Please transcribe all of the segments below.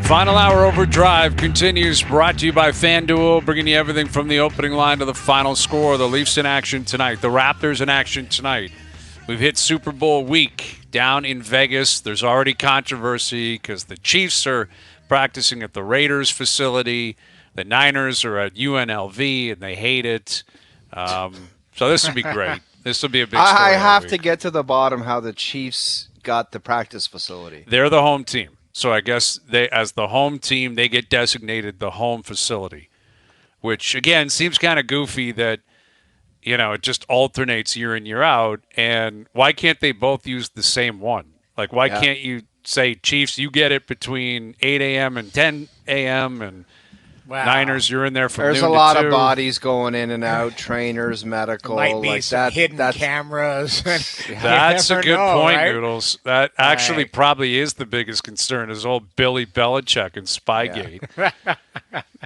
Final hour OverDrive continues, brought to you by FanDuel, bringing you everything from the opening line to the final score. The Leafs in action tonight. The Raptors in action tonight. We've hit Super Bowl week down in Vegas. There's already controversy because the Chiefs are practicing at the Raiders facility. The Niners are at UNLV, and they hate it. So this will be great. This will be a big story. I have to get to the bottom how the Chiefs got the practice facility. They're the home team. So I guess they, as the home team, they get designated the home facility, which, again, seems kind of goofy that, you know, it just alternates year in, year out. And why can't they both use the same one? Like, why can't you say, Chiefs, you get it between 8 a.m. and 10 a.m., and Niners, you're in there from There's noon a lot to 2. of bodies going in and out, trainers, medical. Might be like some hidden cameras. That's a good point, right? Noodles. That actually probably is the biggest concern is old Billy Belichick and Spygate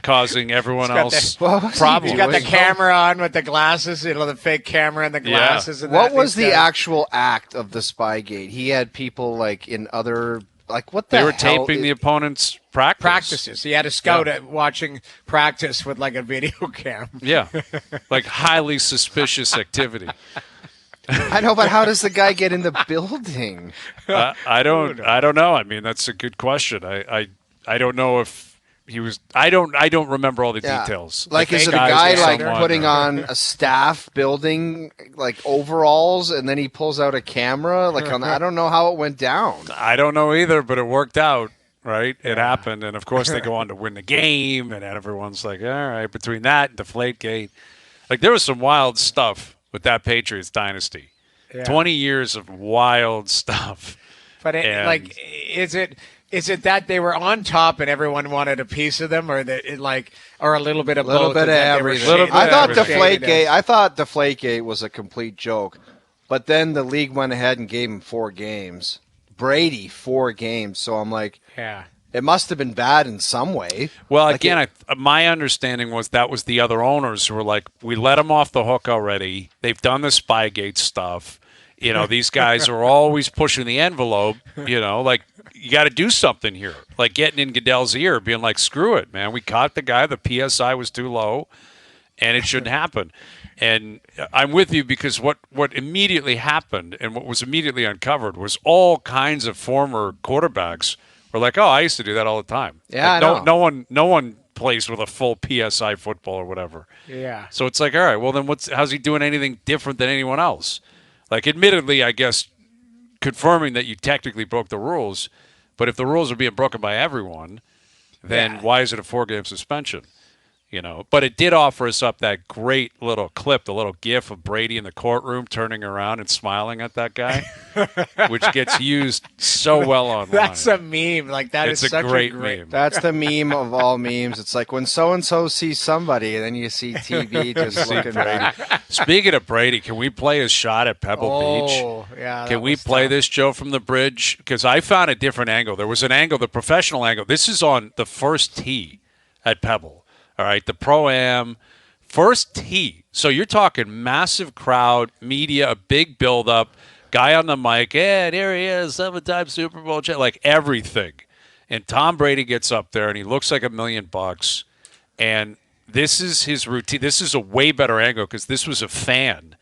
causing everyone else problems. He's got the camera on with the glasses, the fake camera and the glasses. And what was the actual act of the Spygate? He had people like in other... Like what they were taping the opponent's practices. He had a scout watching practice with like a video cam. Yeah, like highly suspicious activity. I know, but how does the guy get in the building? I don't know. I mean, that's a good question. I don't know if he was. I don't remember all the details. Like is it a guy like putting on a staff building like overalls and then he pulls out a camera? Like I don't know how it went down. I don't know either, but it worked out. Right, it happened, and of course they go on to win the game, and everyone's like, all right. Between that and Deflategate, like there was some wild stuff with that Patriots dynasty. 20 years of wild stuff. But is it that they were on top and everyone wanted a piece of them, or or a little bit of both? A little bit of everything. I thought Deflategate was a complete joke, but then the league went ahead and gave him 4 games. Brady 4 games, so I'm like, it must have been bad in some way. Well, like again, my understanding was that was the other owners who were like, we let them off the hook already. They've done the Spygate stuff. You know, these guys are always pushing the envelope. You know, like you got to do something here. Like getting in Goodell's ear, being like, screw it, man. We caught the guy. The PSI was too low, and it shouldn't happen. And I'm with you because what immediately happened and what was immediately uncovered was all kinds of former quarterbacks were like, oh, I used to do that all the time. Yeah, like, no one plays with a full PSI football or whatever. Yeah. So it's like, all right, well then how's he doing anything different than anyone else? Like, admittedly, I guess confirming that you technically broke the rules, but if the rules are being broken by everyone, then why is it a 4-game suspension? You know, but it did offer us up that great little clip, the little gif of Brady in the courtroom turning around and smiling at that guy, which gets used so well online. That's a meme. Like it's is such a great meme. That's the meme of all memes. It's like when so-and-so sees somebody and then you see TV just looking at it. Speaking of Brady, can we play his shot at Pebble Beach? Yeah. Can we play this, Joe, from the bridge? Because I found a different angle. There was an angle, the professional angle. This is on the first tee at Pebble. All right, the Pro-Am, first tee. So you're talking massive crowd, media, a big buildup, guy on the mic, and here he is, 7-time Super Bowl champ, like everything. And Tom Brady gets up there, and he looks like $1 million. And this is his routine. This is a way better angle because this was a fan.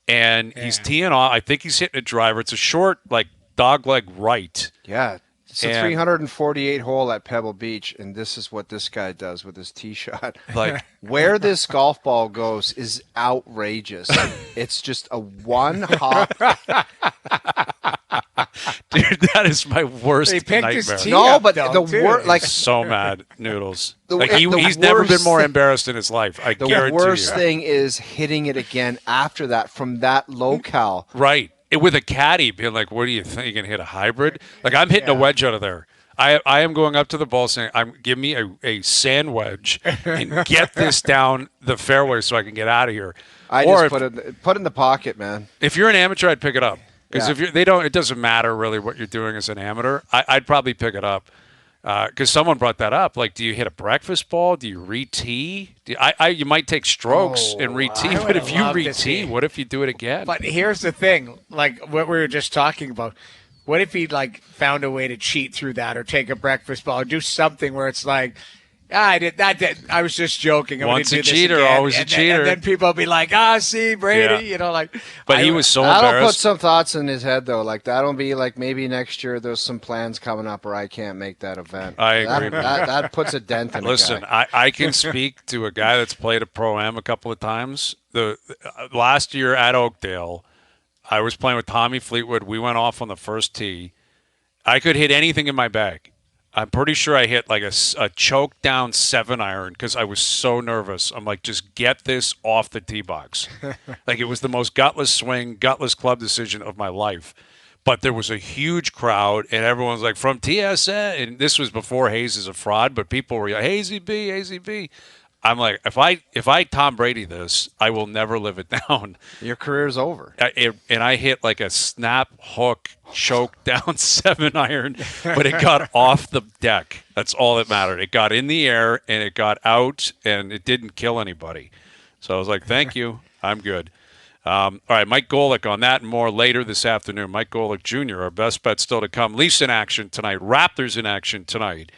And he's teeing off. I think he's hitting a driver. It's a short, like, dogleg right. Yeah. It's a 348 hole at Pebble Beach, and this is what this guy does with his tee shot. Like where this golf ball goes is outrageous. It's just a one hop. Dude, that is my worst nightmare. The worst, like so mad, Noodles. He's never been more embarrassed in his life. I guarantee you. The worst thing is hitting it again after that from that locale. Right. With a caddy being like, what do you think? You can hit a hybrid? Like, I'm hitting a wedge out of there. I am going up to the ball saying, give me a sand wedge and get this down the fairway so I can get out of here. Put it in the pocket, man. If you're an amateur, I'd pick it up. Because it doesn't matter really what you're doing as an amateur. I'd probably pick it up. Because someone brought that up. Like, do you hit a breakfast ball? Do you re-tee? You might take strokes and re-tee, but if you re-tee, what if you do it again? But here's the thing, like what we were just talking about. What if he like found a way to cheat through that, or take a breakfast ball, or do something where it's like, I was just joking. Once a cheater, always a cheater. And then people will be like, see, Brady, But he was so that'll embarrassed. put some thoughts in his head, though. Like, that'll be like maybe next year there's some plans coming up where I can't make that event. I agree. That puts a dent in Listen, a guy. I can speak to a guy that's played a Pro-Am a couple of times. The last year at Oakdale, I was playing with Tommy Fleetwood. We went off on the first tee. I could hit anything in my bag. I'm pretty sure I hit like a choke down 7-iron because I was so nervous. I'm like, just get this off the tee box. Like, it was the most gutless swing, gutless club decision of my life. But there was a huge crowd, and everyone's like, from TSN. And this was before Hayes is a fraud, but people were like, Hazy B, Hazy B. I'm like, if I Tom Brady this, I will never live it down. Your career's over. And I hit like a snap hook, choke down 7-iron, but it got off the deck. That's all that mattered. It got in the air and it got out, and it didn't kill anybody. So I was like, thank you, I'm good. All right, Mike Golic on that and more later this afternoon. Mike Golic Jr., our best bet still to come. Leafs in action tonight. Raptors in action tonight.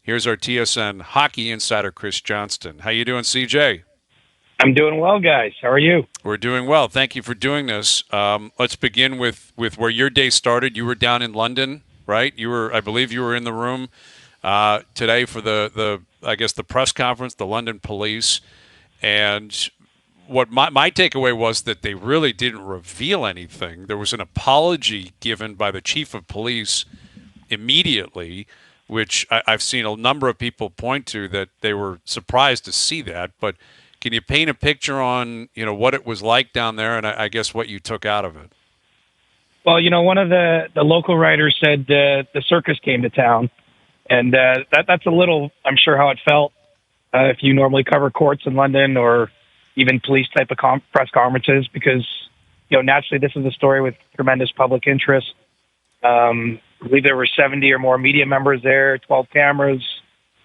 Here's our TSN hockey insider, Chris Johnston. How you doing, CJ? I'm doing well, guys. How are you? We're doing well. Thank you for doing this. Let's begin with where your day started. You were down in London, right? I believe you were in the room today for the press conference, the London police. And what my takeaway was that they really didn't reveal anything. There was an apology given by the chief of police immediately, which I've seen a number of people point to that they were surprised to see that. But can you paint a picture on, what it was like down there, and I guess what you took out of it? Well, one of the local writers said the circus came to town, and that's a little, I'm sure, how it felt if you normally cover courts in London or even police type of press conferences, because, naturally this is a story with tremendous public interest. I believe there were 70 or more media members there, 12 cameras,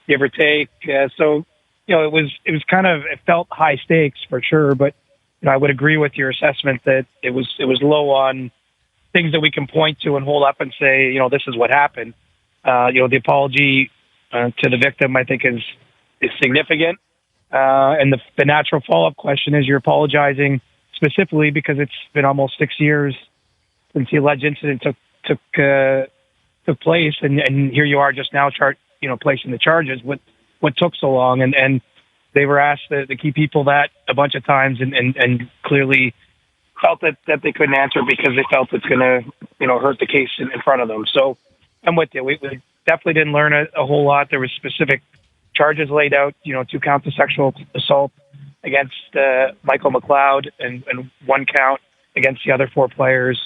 give or take. So, it was kind of, it felt high stakes for sure, but I would agree with your assessment that it was low on things that we can point to and hold up and say, this is what happened. The apology to the victim, I think, is significant. And the natural follow-up question is, you're apologizing specifically because it's been almost 6 years since the alleged incident took place, and here you are just now placing the charges. What took so long? And they were asked the key people that a bunch of times, and clearly felt that they couldn't answer because they felt it's going to hurt the case in front of them. So I'm with you. We definitely didn't learn a whole lot. There was specific charges laid out, 2 counts of sexual assault against Michael McLeod and 1 count against the other 4 players.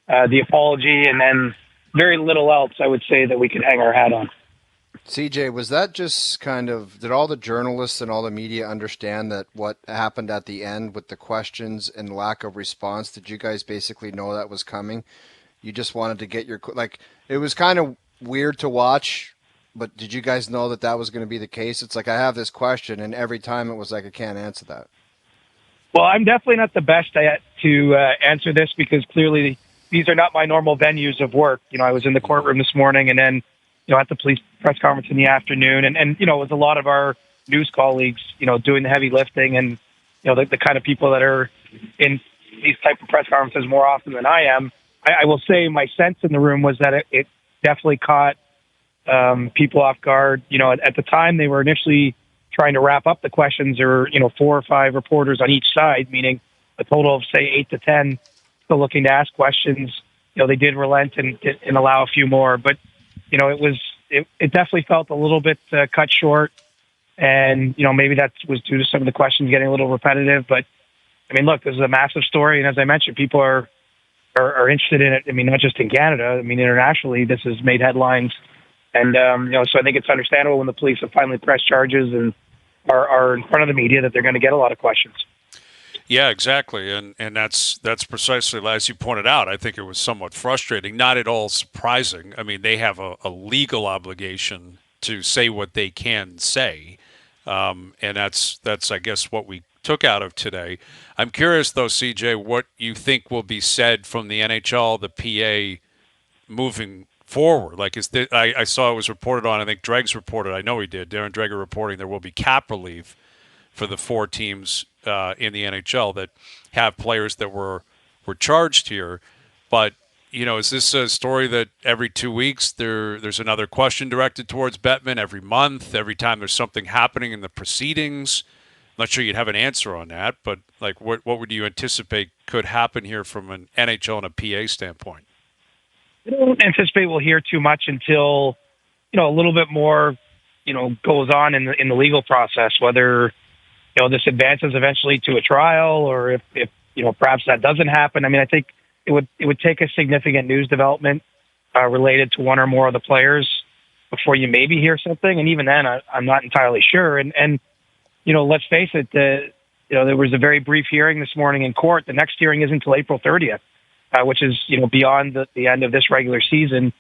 The apology, and then very little else, I would say, that we could hang our hat on. CJ, was that just did all the journalists and all the media understand that what happened at the end with the questions and lack of response? Did you guys basically know that was coming? You just wanted to get it was kind of weird to watch, but did you guys know that was going to be the case? It's like, I have this question, and every time it was like, I can't answer that. Well, I'm definitely not the best to answer this, because clearly these are not my normal venues of work. I was in the courtroom this morning, and then, at the police press conference in the afternoon, and it was a lot of our news colleagues, doing the heavy lifting, and, the kind of people that are in these type of press conferences more often than I am. I will say my sense in the room was that it definitely caught people off guard. At the time they were initially trying to wrap up the questions. There were, 4 or 5 reporters on each side, meaning a total of, say, 8 to 10 still looking to ask questions. They did relent and allow a few more, but it definitely felt a little bit cut short, and maybe that was due to some of the questions getting a little repetitive. But I mean, look, this is a massive story, and as I mentioned, people are interested in it. I mean, not just in Canada. I mean, internationally, this has made headlines, and so I think it's understandable when the police have finally pressed charges and are in front of the media that they're going to get a lot of questions. Yeah, exactly, and that's precisely as you pointed out. I think it was somewhat frustrating, not at all surprising. I mean, they have a legal obligation to say what they can say, and that's I guess what we took out of today. I'm curious though, CJ, what you think will be said from the NHL, the PA, moving forward? Like, I saw it was reported on, I think Dregs reported, I know he did, Darren Dreger reporting there will be cap relief for the 4 teams in the NHL that have players that were charged here. But, is this a story that every 2 weeks there's another question directed towards Bettman, every month, every time there's something happening in the proceedings? I'm not sure you'd have an answer on that, but like what would you anticipate could happen here from an NHL and a PA standpoint? I don't anticipate we'll hear too much until, a little bit more, goes on in the legal process, whether, this advances eventually to a trial or if perhaps that doesn't happen. I mean, I think it would take a significant news development related to one or more of the players before you maybe hear something. And even then, I'm not entirely sure. And let's face it, there was a very brief hearing this morning in court. The next hearing isn't until April 30th, which is, beyond the end of this regular season.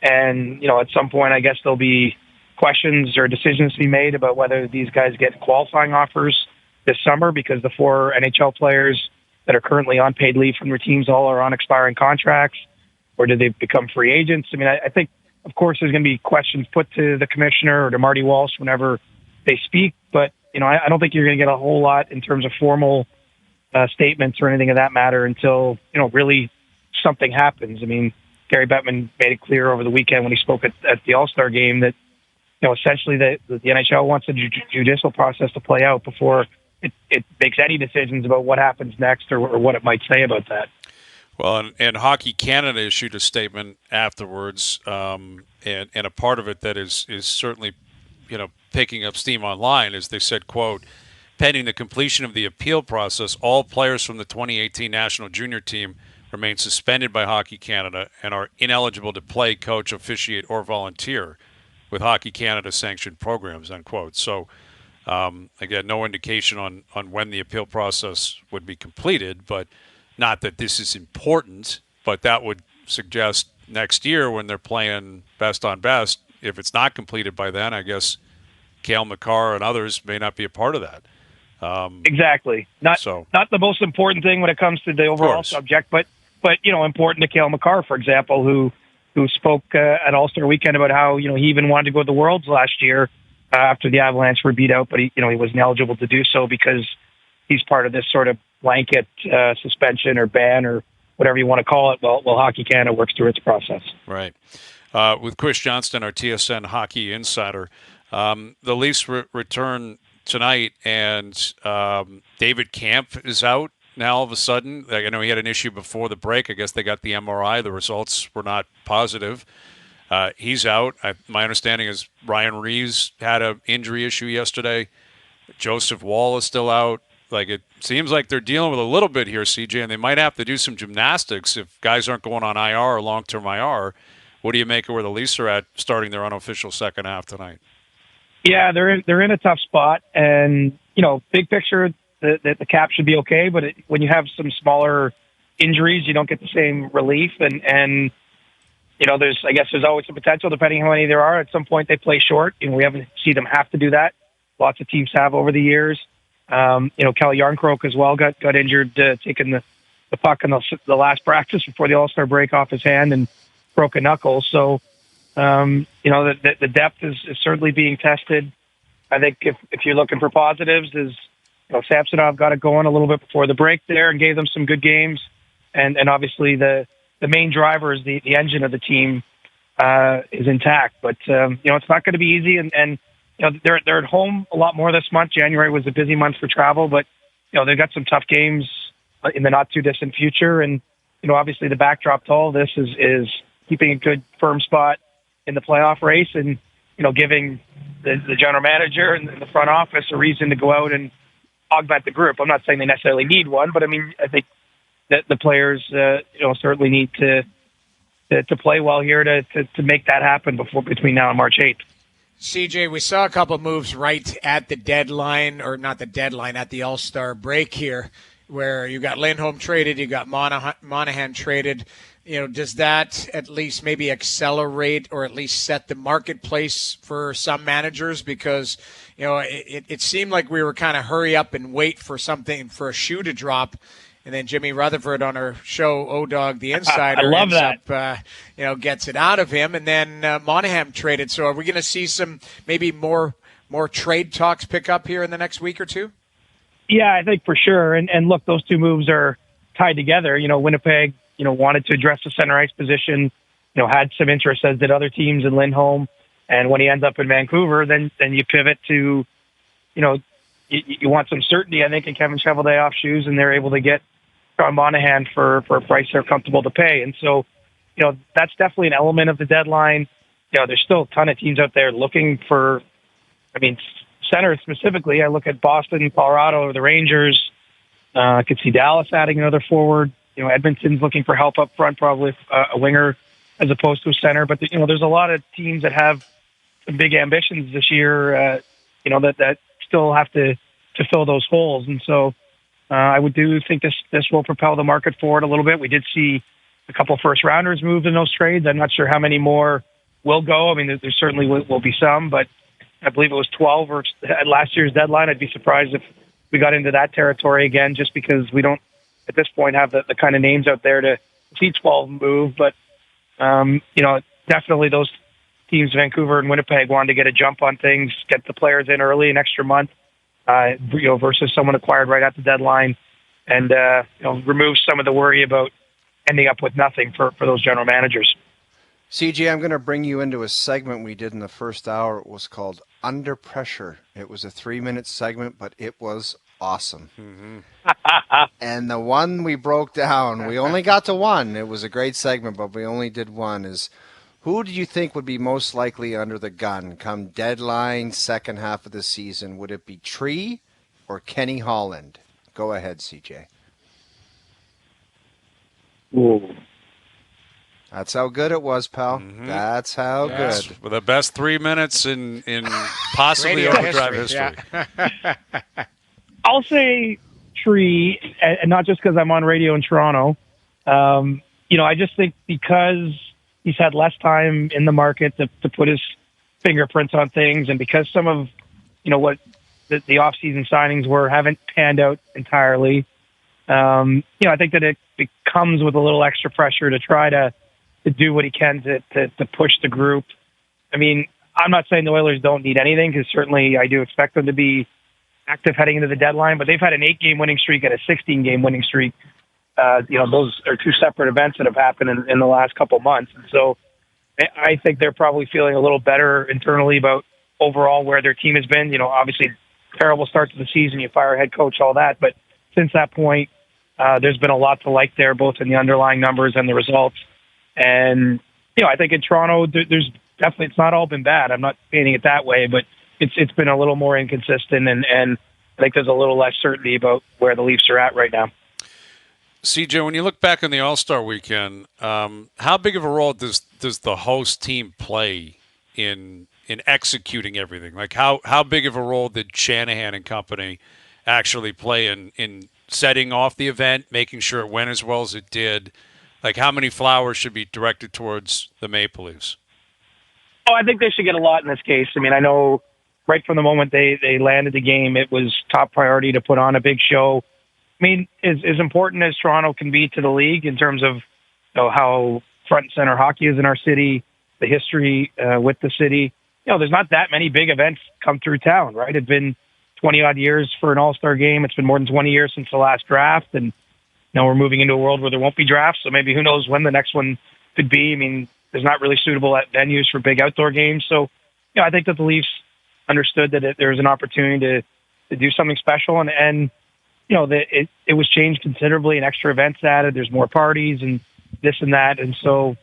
And, at some point, I guess there'll be questions or decisions to be made about whether these guys get qualifying offers this summer, because the 4 NHL players that are currently on paid leave from their teams all are on expiring contracts, or do they become free agents? I mean, I think, of course, there's going to be questions put to the commissioner or to Marty Walsh whenever they speak, but I don't think you're going to get a whole lot in terms of formal statements or anything of that matter until, really something happens. I mean, Gary Bettman made it clear over the weekend when he spoke at the All-Star game that, essentially the NHL wants the judicial process to play out before it makes any decisions about what happens next or what it might say about that. Well, and Hockey Canada issued a statement afterwards, and a part of it that is certainly, picking up steam online is they said, quote, pending the completion of the appeal process, all players from the 2018 national junior team remain suspended by Hockey Canada and are ineligible to play, coach, officiate, or volunteer with Hockey Canada sanctioned programs, unquote. So, again, no indication on when the appeal process would be completed, but not that this is important, but that would suggest next year when they're playing best on best, if it's not completed by then, I guess Cale Makar and others may not be a part of that. Exactly. Not the most important thing when it comes to the overall subject, but important to Cale Makar, for example, who spoke at AllStar Weekend about how he even wanted to go to the Worlds last year after the Avalanche were beat out, but he wasn't eligible to do so because he's part of this sort of blanket suspension or ban or whatever you want to call it. Well, Hockey Canada works through its process. Right. With Chris Johnston, our TSN hockey insider, the Leafs return tonight, and David Kampf is out now all of a sudden. I know he had an issue before the break. I guess they got the MRI. The results were not positive. He's out. My understanding is Ryan Reeves had an injury issue yesterday. Joseph Wall is still out. Like, it seems like they're dealing with a little bit here, CJ, and they might have to do some gymnastics if guys aren't going on IR or long-term IR. What do you make of where the Leafs are at starting their unofficial second half tonight? Yeah, they're in a tough spot, and big picture, the cap should be okay. But when you have some smaller injuries, you don't get the same relief, and there's always some potential, depending on how many there are. At some point, they play short. We haven't seen them have to do that. Lots of teams have over the years. Cal Yarncroke as well got injured taking the puck in the last practice before the All-Star break off his hand and broke a knuckle. So, the depth is certainly being tested. I think if you're looking for positives, Samsonov got it going a little bit before the break there and gave them some good games. And obviously the main driver is the engine of the team is intact. But, it's not going to be easy. And they're at home a lot more this month. January was a busy month for travel, but, they've got some tough games in the not too distant future. And, obviously the backdrop to all this is keeping a good firm spot in the playoff race and, giving the general manager and the front office a reason to go out and augment the group. I'm not saying they necessarily need one, but I think that the players, certainly need to play well here to make that happen between now and March 8th. CJ, we saw a couple of moves right at the deadline, or not the deadline, at the All-Star break here, where you got Lindholm traded, you got Monahan traded. Does that at least maybe accelerate or at least set the marketplace for some managers? Because, it seemed like we were kind of hurry up and wait for a shoe to drop. and then Jimmy Rutherford on our show, O-Dog the Insider, I love that. Gets it out of him, and then Monahan traded. So are we going to see some maybe more trade talks pick up here in the next week or two? Yeah, I think for sure. And look, those two moves are tied together. Winnipeg, wanted to address the center ice position, had some interest, as did other teams in Lindholm. And when he ends up in Vancouver, then you pivot to, you want some certainty, I think, in Kevin Cheveldayoff's shoes, and they're able to get John Monahan for a price they're comfortable to pay. And so, that's definitely an element of the deadline. There's still a ton of teams out there looking for, center specifically. I look at Boston, Colorado, or the Rangers. I could see Dallas adding another forward. Edmonton's looking for help up front, probably a winger as opposed to a center. But there's a lot of teams that have some big ambitions this year. That still have to fill those holes, and so I would think this will propel the market forward a little bit. We did see a couple first rounders moved in those trades. I'm not sure how many more will go. There certainly will be some, but I believe it was 12 or at last year's deadline. I'd be surprised if we got into that territory again, just because we don't at this point have the kind of names out there to see 12 move. But definitely those teams, Vancouver and Winnipeg, wanted to get a jump on things, get the players in early, an extra month, versus someone acquired right at the deadline, and remove some of the worry about ending up with nothing for those general managers. CJ, I'm going to bring you into a segment we did in the first hour. It was called Under Pressure. It was a 3-minute segment, but it was awesome. Mm-hmm. And the one we broke down, we only got to one. It was a great segment, but we only did one, is who do you think would be most likely under the gun come deadline second half of the season? Would it be Tree or Kenny Holland? Go ahead, CJ. Ooh. That's how good it was, pal. Mm-hmm. That's how good. With the best 3 minutes in possibly OverDrive history. Yeah. I'll say Tree, and not just because I'm on radio in Toronto. I just think because he's had less time in the market to put his fingerprints on things, and because some of what the off-season signings haven't panned out entirely. I think that it comes with a little extra pressure to try to do what he can to push the group. I'm not saying the Oilers don't need anything, because certainly I do expect them to be active heading into the deadline, but they've had an 8-game winning streak and a 16-game winning streak. Those are two separate events that have happened in the last couple of months. And so I think they're probably feeling a little better internally about overall where their team has been. Obviously terrible start to the season, you fire a head coach, all that. But since that point, there's been a lot to like there, both in the underlying numbers and the results. And, I think in Toronto, there's definitely, it's not all been bad. I'm not painting it that way, but it's been a little more inconsistent, and I think there's a little less certainty about where the Leafs are at right now. CJ, when you look back on the AllStar Weekend, how big of a role does the host team play in executing everything? Like how big of a role did Shanahan and company actually play in setting off the event, making sure it went as well as it did? Like how many flowers should be directed towards the Maple Leafs? Oh, I think they should get a lot in this case. I know right from the moment they landed the game, it was top priority to put on a big show. As important as Toronto can be to the league in terms of how front and center hockey is in our city, the history with the city, there's not that many big events come through town, right? It's been 20-odd years for an All-Star game. It's been more than 20 years since the last draft, and now we're moving into a world where there won't be drafts, so maybe who knows when the next one could be. There's not really suitable venues for big outdoor games. So, I think that the Leafs understood that there was an opportunity to do something special, and it was changed considerably, and extra events added. There's more parties and this and that. And so,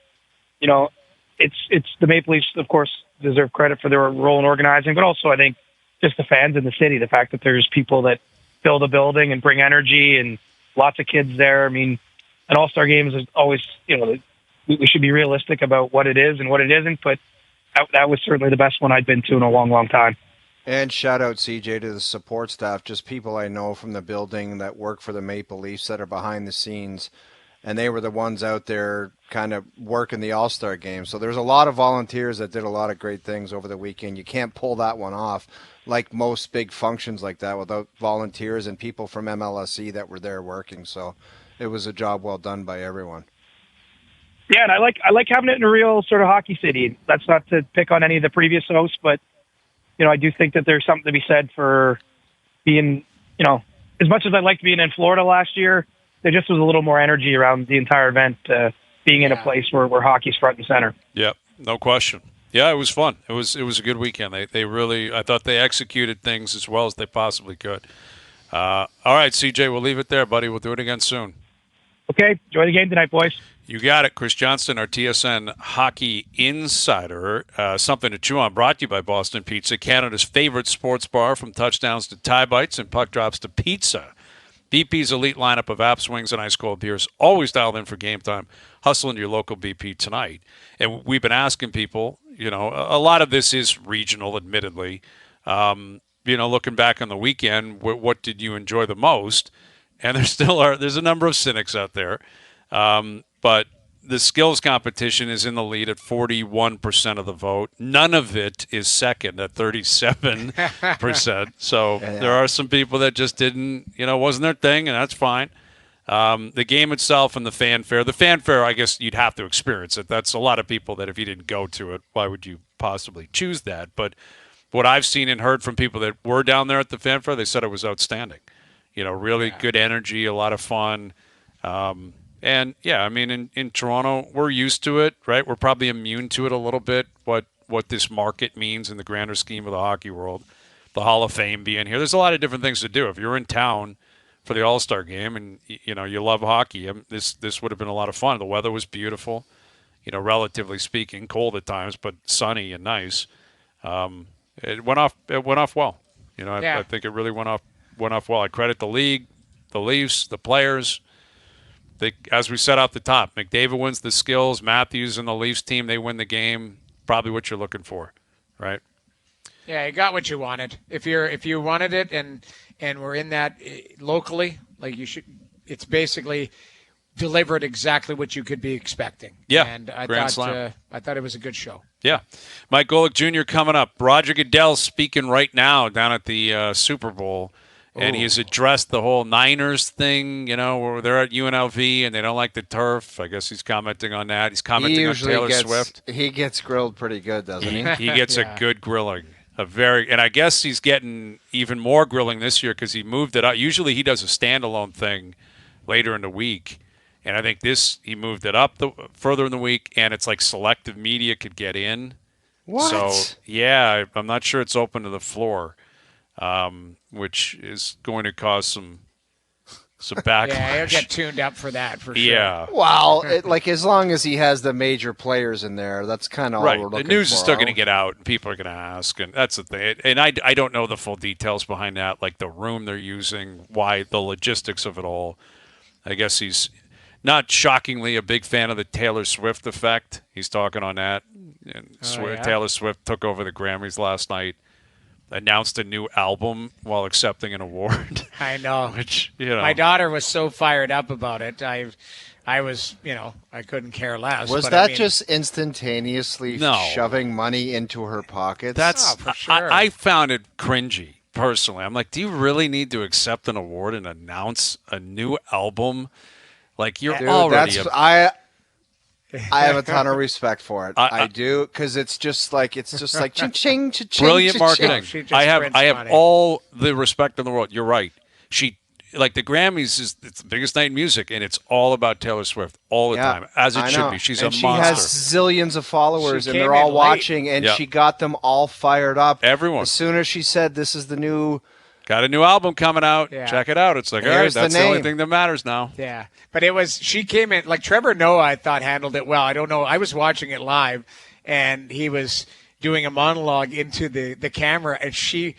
it's the Maple Leafs, of course, deserve credit for their role in organizing, but also I think just the fans in the city, the fact that there's people that fill the building and bring energy and lots of kids there. An All-Star game is always, we should be realistic about what it is and what it isn't, but that was certainly the best one I'd been to in a long, long time. And shout out, CJ, to the support staff, just people I know from the building that work for the Maple Leafs that are behind the scenes. and they were the ones out there kind of working the All-Star game. So there's a lot of volunteers that did a lot of great things over the weekend. You can't pull that one off like most big functions like that without volunteers and people from MLSE that were there working. So it was a job well done by everyone. Yeah, and I like having it in a real sort of hockey city. That's not to pick on any of the previous hosts, but I do think that there's something to be said for being, as much as I liked being in Florida last year, there just was a little more energy around the entire event, being in a place where hockey's front and center. Yep, no question. Yeah, it was fun. It was a good weekend. They really, I thought they executed things as well as they possibly could. All right, CJ, we'll leave it there, buddy. We'll do it again soon. Okay, enjoy the game tonight, boys. You got it. Chris Johnston, our TSN hockey insider. Something to chew on, brought to you by Boston Pizza, Canada's favorite sports bar, from touchdowns to tie bites and puck drops to pizza. BP's elite lineup of apps, wings, and ice cold beers, always dialed in for game time. Hustle into your local BP tonight. And we've been asking people, a lot of this is regional, admittedly. Looking back on the weekend, what did you enjoy the most? And there's a number of cynics out there. But the skills competition is in the lead at 41% of the vote. None of it is second at 37%. So there are some people that just didn't, wasn't their thing, and that's fine. The game itself and the fanfare, I guess you'd have to experience it. That's a lot of people that if you didn't go to it, why would you possibly choose that? But what I've seen and heard from people that were down there at the fanfare, they said it was outstanding. Really good energy, a lot of fun. And, yeah, I mean, in Toronto, we're used to it, right? We're probably immune to it a little bit, what this market means in the grander scheme of the hockey world. The Hall of Fame being here. There's a lot of different things to do. If you're in town for the All-Star game and, you love hockey, this would have been a lot of fun. The weather was beautiful, relatively speaking, cold at times, but sunny and nice. It went off well. I think it really went off well. I credit the league, the Leafs, the players. As we said off the top, McDavid wins the skills. Matthews and the Leafs team, they win the game. Probably what you're looking for, right? Yeah, you got what you wanted. If you wanted it and we're in that locally, like you should, it's basically delivered exactly what you could be expecting. Yeah, and I thought it was a good show. Yeah, Mike Golic Jr. coming up. Roger Goodell's speaking right now down at the Super Bowl. And he's addressed the whole Niners thing, where they're at UNLV and they don't like the turf. I guess he's commenting on that. He's commenting on Taylor Swift. He gets grilled pretty good, doesn't he? He gets a good grilling. And I guess he's getting even more grilling this year because he moved it up. Usually he does a standalone thing later in the week. And I think he moved it up further in the week, and it's like selective media could get in. What? So, yeah, I'm not sure it's open to the floor. Which is going to cause some backlash. Yeah, he'll get tuned up for that for sure. Yeah. Well, as long as he has the major players in there, that's kind of all we're looking for. The news is still going to get out, and people are going to ask, and that's the thing. And I don't know the full details behind that, like the room they're using, why the logistics of it all. I guess he's not shockingly a big fan of the Taylor Swift effect. He's talking on that. And Taylor Swift took over the Grammys last night. Announced a new album while accepting an award. I know. Which, my daughter was so fired up about it. I was, I couldn't care less. Was that just instantaneously shoving money into her pockets? That's for sure. I found it cringy, personally. I'm like, do you really need to accept an award and announce a new album? Like, you're already... I have a ton of respect for it. I do, because it's just like ching ching cha-ching. Brilliant marketing. I have all the respect in the world. You're right. The Grammys it's the biggest night in music, and it's all about Taylor Swift all the time, as it should be. She's a monster. She has zillions of followers, and they're all watching, and she got them all fired up. Everyone. As soon as she said, "This is the new." Got a new album coming out. Yeah. Check it out. It's like, all right, that's the only thing that matters now. Yeah. But she came in, like Trevor Noah, I thought, handled it well. I don't know. I was watching it live, and he was doing a monologue into the camera, and she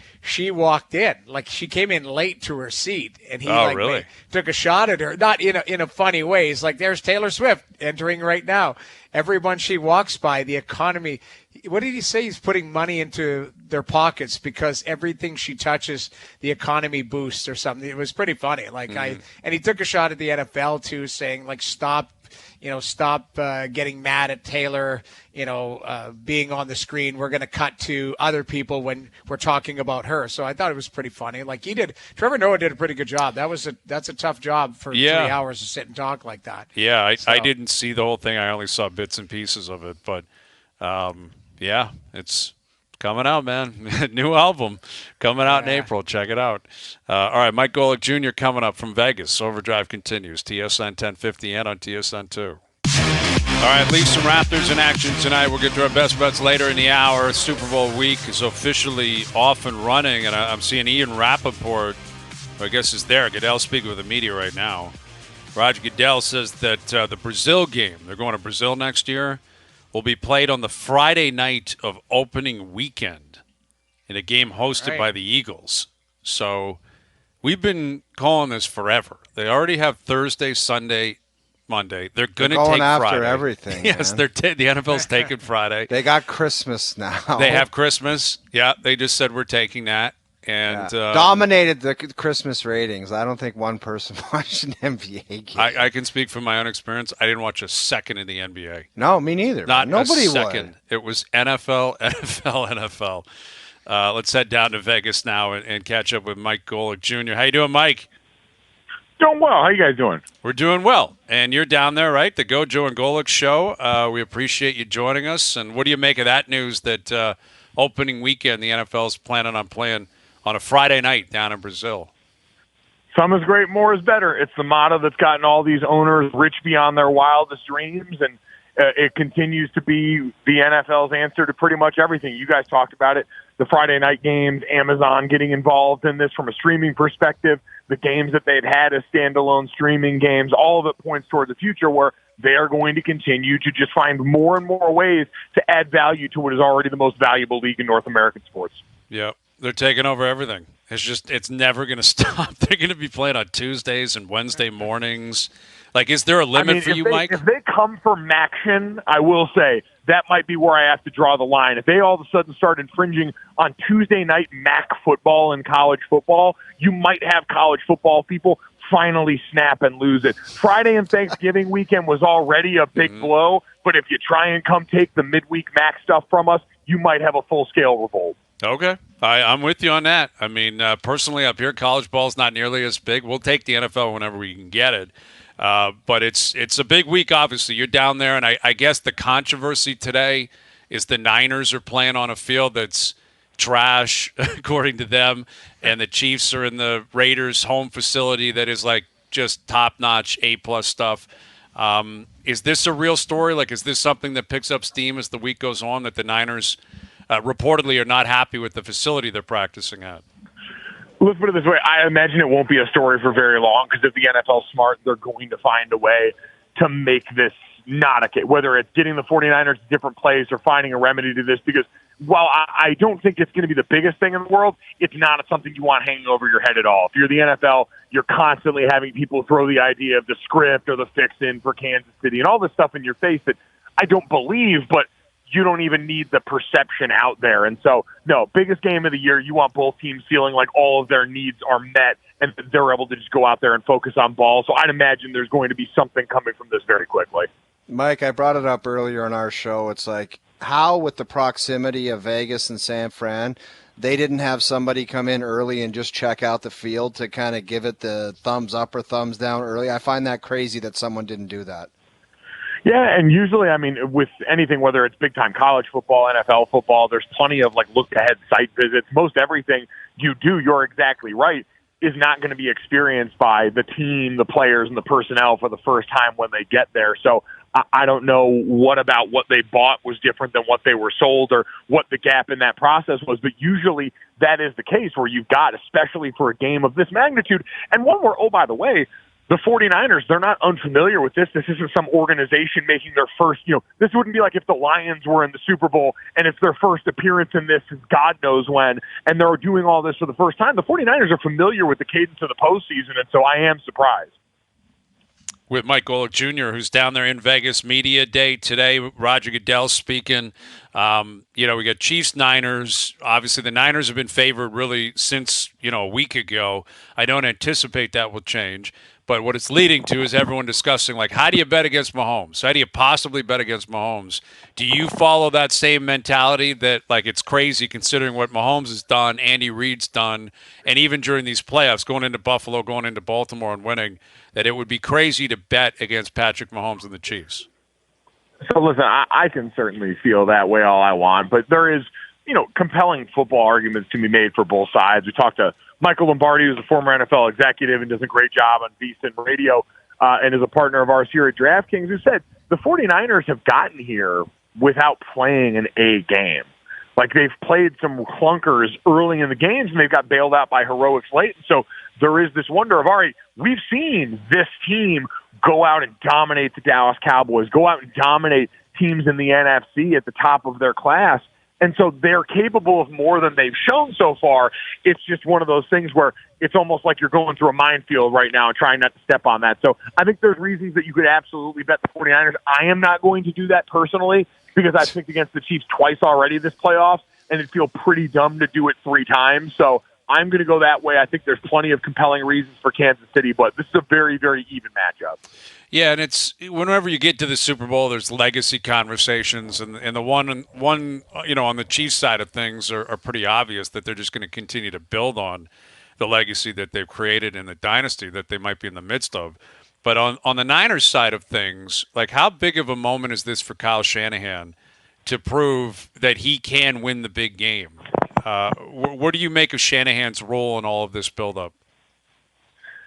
walked in. Like, she came in late to her seat, and he really? took a shot at her, not in a funny way. He's like, there's Taylor Swift entering right now. Everyone she walks by, the economy, what did he say? He's putting money into their pockets because everything she touches, the economy boosts or something. It was pretty funny. Like, and he took a shot at the NFL too, saying, like, stop getting mad at Taylor, being on the screen. We're going to cut to other people when we're talking about her. So I thought it was pretty funny. Like, Trevor Noah did a pretty good job. That's a tough job for 3 hours to sit and talk like that. Yeah, I didn't see the whole thing. I only saw bits and pieces of it. But, it's coming out, man. New album coming out in April. Check it out. All right, Mike Golic Jr. coming up from Vegas. OverDrive continues. TSN 1050 and on TSN 2. All right, Leafs and Raptors in action tonight. We'll get to our best bets later in the hour. Super Bowl week is officially off and running, and I'm seeing Ian Rappaport, who I guess is there. Goodell's speaking with the media right now. Roger Goodell says that the Brazil game, they're going to Brazil next year, will be played on the Friday night of opening weekend in a game hosted by the Eagles. So we've been calling this forever. They already have Thursday, Sunday, Monday. They're going to take Friday. After everything. Yes, man. The NFL's taking Friday. They got Christmas now. They have Christmas. Yeah, they just said we're taking that. And dominated the Christmas ratings. I don't think one person watched an NBA game. I can speak from my own experience. I didn't watch a second in the NBA. No, me neither. Nobody a second. Would. It was NFL, NFL. Let's head down to Vegas now and catch up with Mike Golic Jr. How you doing, Mike? Doing well. How you guys doing? We're doing well. And you're down there, right? The Gojo and Golic show. We appreciate you joining us. And what do you make of that news that opening weekend the NFL's planning on playing on a Friday night down in Brazil? Some is great, more is better. It's the motto that's gotten all these owners rich beyond their wildest dreams, and it continues to be the NFL's answer to pretty much everything. You guys talked about it, the Friday night games, Amazon getting involved in this from a streaming perspective, the games that they'd had as standalone streaming games, all of it points toward the future where they are going to continue to just find more and more ways to add value to what is already the most valuable league in North American sports. Yep. They're taking over everything. It's never going to stop. They're going to be playing on Tuesdays and Wednesday mornings. Like, is there a limit for you, Mike? If they come for Maction, I will say that might be where I have to draw the line. If they all of a sudden start infringing on Tuesday night MAC football and college football, you might have college football people finally snap and lose it. Friday and Thanksgiving weekend was already a big blow, but if you try and come take the midweek MAC stuff from us, you might have a full-scale revolt. Okay. I'm with you on that. I mean, personally, up here, college ball is not nearly as big. We'll take the NFL whenever we can get it. But it's a big week, obviously. You're down there, and I guess the controversy today is the Niners are playing on a field that's trash, according to them, and the Chiefs are in the Raiders' home facility that is, like, just top-notch, A-plus stuff. Is this a real story? Like, is this something that picks up steam as the week goes on, that the Niners reportedly are not happy with the facility they're practicing at? Let's put it this way. I imagine it won't be a story for very long because if the NFL's smart, they're going to find a way to make this not a case, whether it's getting the 49ers a different place or finding a remedy to this, because while I don't think it's going to be the biggest thing in the world, it's not something you want hanging over your head at all. If you're the NFL, you're constantly having people throw the idea of the script or the fix-in for Kansas City and all this stuff in your face that I don't believe, but you don't even need the perception out there. And so, no, biggest game of the year, you want both teams feeling like all of their needs are met and they're able to just go out there and focus on ball. So I'd imagine there's going to be something coming from this very quickly. Mike, I brought it up earlier on our show. It's like, how with the proximity of Vegas and San Fran, they didn't have somebody come in early and just check out the field to kind of give it the thumbs up or thumbs down early. I find that crazy that someone didn't do that. Yeah, and usually, I mean, with anything, whether it's big-time college football, NFL football, there's plenty of, like, look-ahead site visits. Most everything you do, you're exactly right, is not going to be experienced by the team, the players, and the personnel for the first time when they get there. So I don't know what about what they bought was different than what they were sold or what the gap in that process was, but usually that is the case where you've got, especially for a game of this magnitude, and one where, oh, by the way, the 49ers, they're not unfamiliar with this. This isn't some organization making their first, this wouldn't be like if the Lions were in the Super Bowl and it's their first appearance in this since God knows when, and they're doing all this for the first time. The 49ers are familiar with the cadence of the postseason, and so I am surprised. With Mike Golic Jr., who's down there in Vegas, Media Day today. Roger Goodell speaking. We got Chiefs-Niners. Obviously, the Niners have been favored really since, a week ago. I don't anticipate that will change. But what it's leading to is everyone discussing, how do you bet against Mahomes? How do you possibly bet against Mahomes? Do you follow that same mentality that, it's crazy considering what Mahomes has done, Andy Reid's done, and even during these playoffs, going into Buffalo, going into Baltimore and winning, that it would be crazy to bet against Patrick Mahomes and the Chiefs? So, listen, I can certainly feel that way all I want, but there is, compelling football arguments to be made for both sides. We talked to Michael Lombardi, who's a former NFL executive and does a great job on VSiN Radio and is a partner of ours here at DraftKings, who said the 49ers have gotten here without playing an A game. They've played some clunkers early in the games, and they've got bailed out by heroics late. And so there is this wonder of, all right, we've seen this team go out and dominate the Dallas Cowboys, go out and dominate teams in the NFC at the top of their class. And so they're capable of more than they've shown so far. It's just one of those things where it's almost like you're going through a minefield right now and trying not to step on that. So I think there's reasons that you could absolutely bet the 49ers. I am not going to do that personally because I've picked against the Chiefs twice already this playoffs, and it'd feel pretty dumb to do it 3 times. So I'm going to go that way. I think there's plenty of compelling reasons for Kansas City, but this is a very, very even matchup. Yeah, and it's whenever you get to the Super Bowl, there's legacy conversations, and the one on the Chiefs side of things are pretty obvious that they're just going to continue to build on the legacy that they've created in the dynasty that they might be in the midst of. But on the Niners side of things, how big of a moment is this for Kyle Shanahan to prove that he can win the big game? What do you make of Shanahan's role in all of this buildup?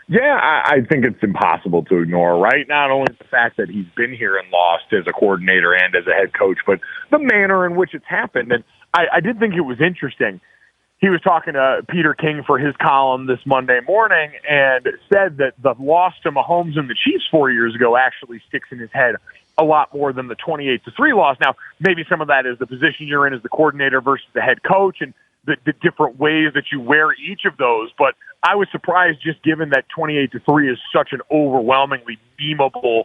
Yeah, I think it's impossible to ignore, right? Not only the fact that he's been here and lost as a coordinator and as a head coach, but the manner in which it's happened. And I did think it was interesting. He was talking to Peter King for his column this Monday morning and said that the loss to Mahomes and the Chiefs 4 years ago actually sticks in his head a lot more than the 28-3 loss. Now, maybe some of that is the position you're in as the coordinator versus the head coach and the different ways that you wear each of those. But I was surprised just given that 28-3 is such an overwhelmingly memeable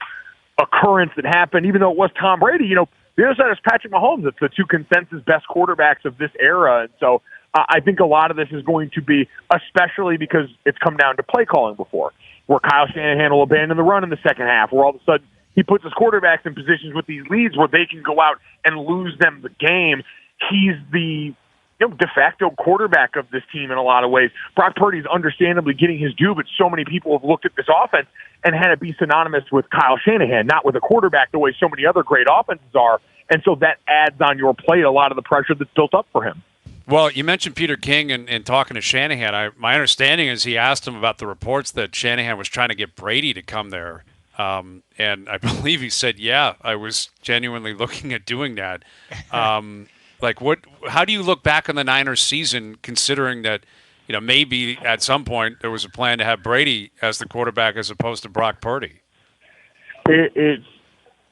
occurrence that happened, even though it was Tom Brady. The other side is Patrick Mahomes. It's the 2 consensus best quarterbacks of this era. And so I think a lot of this is going to be, especially because it's come down to play calling before, where Kyle Shanahan will abandon the run in the second half, where all of a sudden he puts his quarterbacks in positions with these leads where they can go out and lose them the game. He's the de facto quarterback of this team in a lot of ways. Brock Purdy's understandably getting his due, but so many people have looked at this offense and had it be synonymous with Kyle Shanahan, not with a quarterback the way so many other great offenses are. And so that adds on your plate a lot of the pressure that's built up for him. Well, you mentioned Peter King and talking to Shanahan. My understanding is he asked him about the reports that Shanahan was trying to get Brady to come there. And I believe he said, yeah, I was genuinely looking at doing that. How do you look back on the Niners season, considering that, maybe at some point there was a plan to have Brady as the quarterback as opposed to Brock Purdy?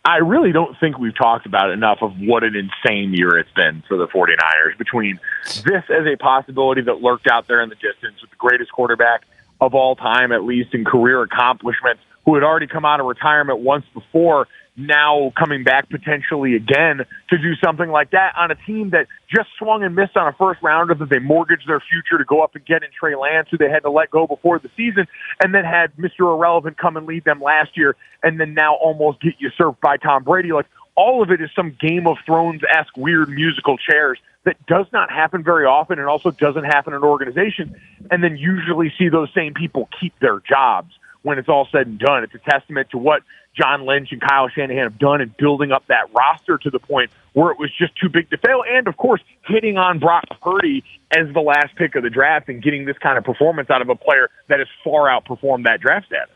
I really don't think we've talked about enough of what an insane year it's been for the 49ers, between this as a possibility that lurked out there in the distance with the greatest quarterback of all time, at least in career accomplishments, who had already come out of retirement once before, now coming back potentially again to do something like that on a team that just swung and missed on a first rounder that they mortgaged their future to go up and get in Trey Lance, who they had to let go before the season, and then had Mr. Irrelevant come and lead them last year, and then now almost get usurped by Tom Brady. All of it is some Game of Thrones-esque weird musical chairs that does not happen very often and also doesn't happen in organizations, and then usually see those same people keep their jobs when it's all said and done. It's a testament to what John Lynch and Kyle Shanahan have done in building up that roster to the point where it was just too big to fail. And, of course, hitting on Brock Purdy as the last pick of the draft and getting this kind of performance out of a player that has far outperformed that draft status.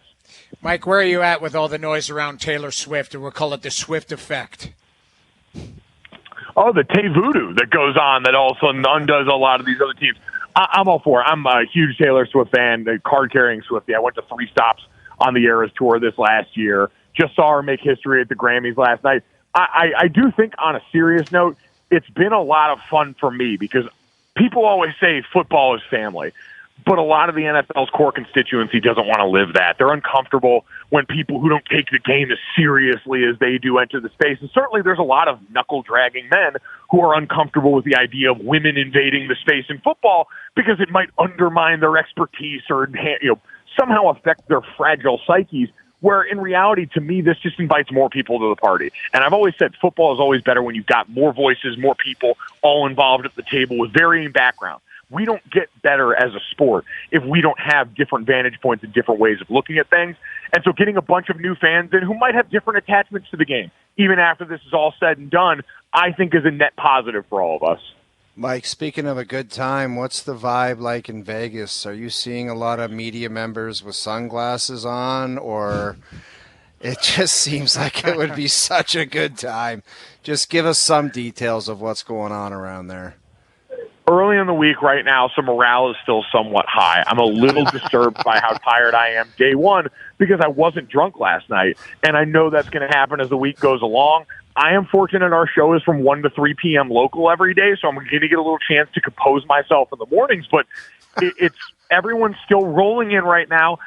Mike, where are you at with all the noise around Taylor Swift, or we'll call it the Swift effect? Oh, the Tay voodoo that goes on that also undoes a lot of these other teams. I'm all for it. I'm a huge Taylor Swift fan, the card-carrying Swiftie. I went to 3 stops on the Eras Tour this last year. Just saw her make history at the Grammys last night. I do think, on a serious note, it's been a lot of fun for me because people always say football is family. But a lot of the NFL's core constituency doesn't want to live that. They're uncomfortable when people who don't take the game as seriously as they do enter the space. And certainly there's a lot of knuckle-dragging men who are uncomfortable with the idea of women invading the space in football because it might undermine their expertise or somehow affect their fragile psyches, where in reality, to me, this just invites more people to the party. And I've always said football is always better when you've got more voices, more people all involved at the table with varying backgrounds. We don't get better as a sport if we don't have different vantage points and different ways of looking at things. And so getting a bunch of new fans in who might have different attachments to the game, even after this is all said and done, I think is a net positive for all of us. Mike, speaking of a good time, what's the vibe like in Vegas? Are you seeing a lot of media members with sunglasses on, or it just seems like it would be such a good time? Just give us some details of what's going on around there. Early in the week right now, so morale is still somewhat high. I'm a little disturbed by how tired I am day one because I wasn't drunk last night, and I know that's going to happen as the week goes along. I am fortunate our show is from 1 to 3 p.m. local every day, so I'm going to get a little chance to compose myself in the mornings, but it's everyone's still rolling in right now,